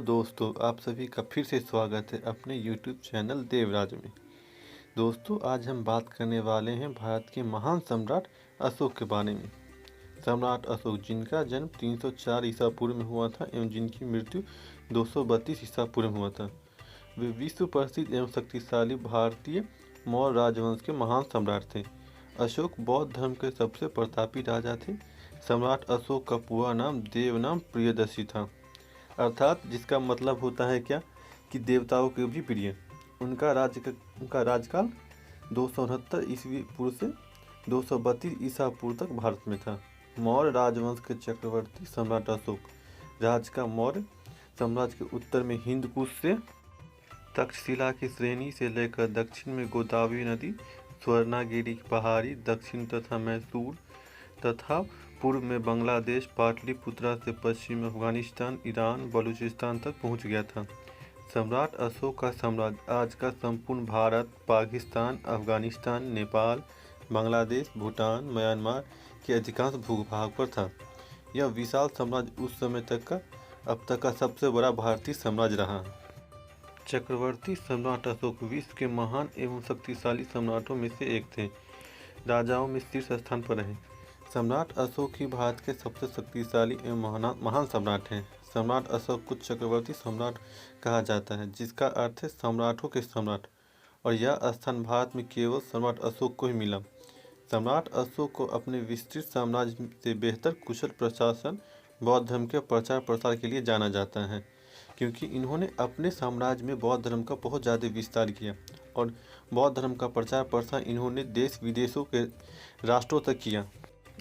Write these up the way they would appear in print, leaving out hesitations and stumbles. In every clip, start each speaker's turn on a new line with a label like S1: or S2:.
S1: दोस्तों, आप सभी का फिर से स्वागत है अपने YouTube चैनल देवराज में। दोस्तों, आज हम बात करने वाले हैं भारत के महान सम्राट अशोक के बारे में। सम्राट अशोक, जिनका जन्म 304 ईसा पूर्व में हुआ था एवं जिनकी मृत्यु 232 ईसा पूर्व में हुआ था, वे विश्व प्रसिद्ध एवं शक्तिशाली भारतीय मौर्य राजवंश के महान सम्राट थे। अशोक बौद्ध धर्म के सबसे प्रतापी राजा थे। सम्राट अशोक का पूरा नाम देवनाम प्रियदर्शी था, अर्थात जिसका मतलब होता है क्या कि देवताओं के भी प्रिय। उनका राजकाल 269 ईस्वी पूर्व से 232 ईसा पूर्व तक भारत में था। मौर्य राजवंश के चक्रवर्ती सम्राट अशोक राज का मौर्य साम्राज्य के उत्तर में हिंदकुश से तक्षशिला की श्रेणी से लेकर दक्षिण में गोदावरी नदी, स्वर्णागिरी की पहाड़ी, दक्षिण तथा मैसूर तथा पूर्व में बांग्लादेश, पाटलिपुत्रा से पश्चिम में अफगानिस्तान, ईरान, बलूचिस्तान तक पहुंच गया था। सम्राट अशोक का साम्राज्य आज का संपूर्ण भारत, पाकिस्तान, अफगानिस्तान, नेपाल, बांग्लादेश, भूटान, म्यांमार के अधिकांश भूभाग पर था। यह विशाल साम्राज्य उस समय तक का अब तक का सबसे बड़ा भारतीय साम्राज्य रहा। चक्रवर्ती सम्राट अशोक विश्व के महान एवं शक्तिशाली सम्राटों में से एक थे। राजाओं में शीर्ष स्थान पर रहे। सम्राट अशोक ही भारत के सबसे शक्तिशाली एवं महान सम्राट हैं। सम्राट अशोक को चक्रवर्ती सम्राट कहा जाता है, जिसका अर्थ है सम्राटों के सम्राट, और यह स्थान भारत में केवल सम्राट अशोक को ही मिला। सम्राट अशोक को अपने विस्तृत साम्राज्य से बेहतर कुशल प्रशासन, बौद्ध धर्म के प्रचार प्रसार के लिए जाना जाता है, क्योंकि इन्होंने अपने साम्राज्य में बौद्ध धर्म का बहुत ज़्यादा विस्तार किया और बौद्ध धर्म का प्रचार प्रसार इन्होंने देश विदेशों के राष्ट्रों तक किया।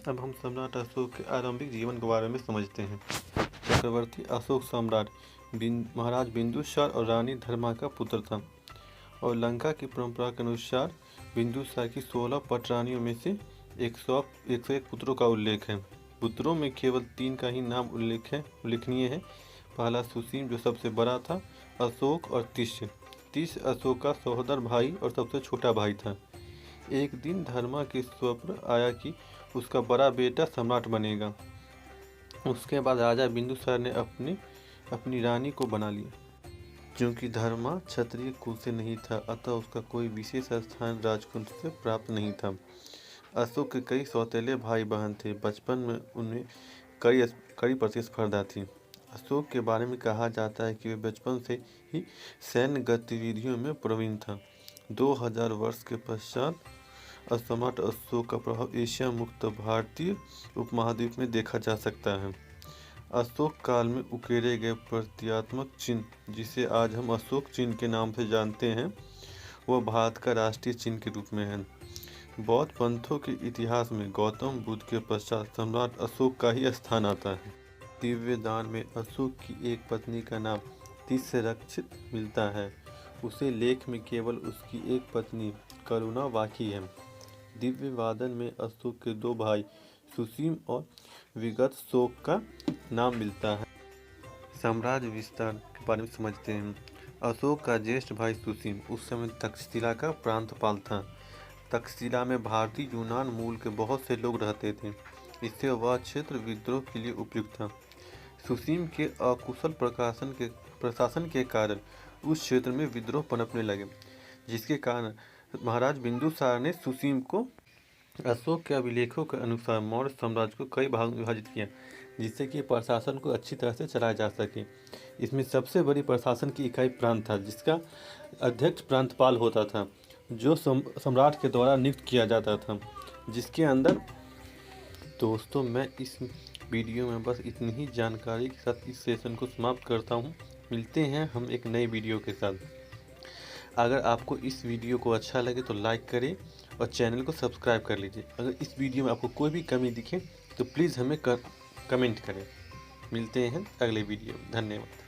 S1: अब हम सम्राट अशोक के आरंभिक जीवन के बारे में समझते हैं। चक्रवर्ती अशोक सम्राट महाराज बिंदुसार और रानी धर्मा का पुत्र था, और लंका की परंपरा के अनुसार बिंदुसार की 16 पटरानियों में से 101 पुत्रों का उल्लेख है। पुत्रों में केवल 3 का ही नाम उल्लेखनीय है। पहला सुसीम, जो सबसे बड़ा था, अशोक और तिष्य अशोक का सहोदर भाई और सबसे छोटा भाई था। एक दिन धर्मा के स्वप्न आया कि उसका बड़ा बेटा सम्राट बनेगा। उसके बाद राजा बिंदुसार ने अपनी रानी को बना लिया। क्योंकि धर्मा क्षत्रिय कुल से नहीं था, अतः उसका कोई विशेष स्थान राजकुल से प्राप्त नहीं था। अशोक के कई सौतेले भाई बहन थे। बचपन में उनमें कई प्रतिस्पर्धा थी। अशोक के बारे में कहा जाता है कि वे बचपन से ही सैन्य गतिविधियों में प्रवीण था। 2000 वर्ष के पश्चात सम्राट अशोक का प्रभाव एशिया मुक्त भारतीय उपमहाद्वीप में देखा जा सकता है। अशोक काल में उकेरे गए प्रतीकात्मक चिन्ह, जिसे आज हम अशोक चिन्ह के नाम से जानते हैं, वह भारत का राष्ट्रीय चिन्ह के रूप में है। बौद्ध पंथों के इतिहास में गौतम बुद्ध के पश्चात सम्राट अशोक का ही स्थान आता है। दिव्य दान में अशोक की एक पत्नी का नाम तिष्यरक्षित मिलता है। उसे लेख में केवल उसकी एक पत्नी करुणा बाकी है। दिव्य वादन में अशोक के 2 भाई सुसीम और विगतशोक का नाम मिलता है। साम्राज्य विस्तार के बारे में समझते हैं। अशोक का ज्येष्ठ भाई सुसीम उस समय तक्षशिला का प्रांतपाल था। तक्षशिला में भारतीय यूनान मूल के बहुत से लोग रहते थे, इससे वह क्षेत्र विद्रोह के लिए उपयुक्त था। सुसीम के अकुशल प्रशासन के कारण उस क्षेत्र में विद्रोह पनपने लगे, जिसके कारण महाराज बिंदुसार ने सुसीम को अशोक के अभिलेखों के अनुसार मौर्य साम्राज्य को कई भागों में विभाजित किया, जिससे कि प्रशासन को अच्छी तरह से चलाया जा सके। इसमें सबसे बड़ी प्रशासन की इकाई प्रांत था, जिसका अध्यक्ष प्रांतपाल होता था, जो सम्राट के द्वारा नियुक्त किया जाता था। जिसके अंदर दोस्तों, मैं इस वीडियो में बस इतनी ही जानकारी के साथ इस सेशन को समाप्त करता हूँ। मिलते हैं हम एक नई वीडियो के साथ। अगर आपको इस वीडियो को अच्छा लगे तो लाइक करें और चैनल को सब्सक्राइब कर लीजिए। अगर इस वीडियो में आपको कोई भी कमी दिखे तो प्लीज़ हमें कमेंट करें। मिलते हैं अगले वीडियो में। धन्यवाद।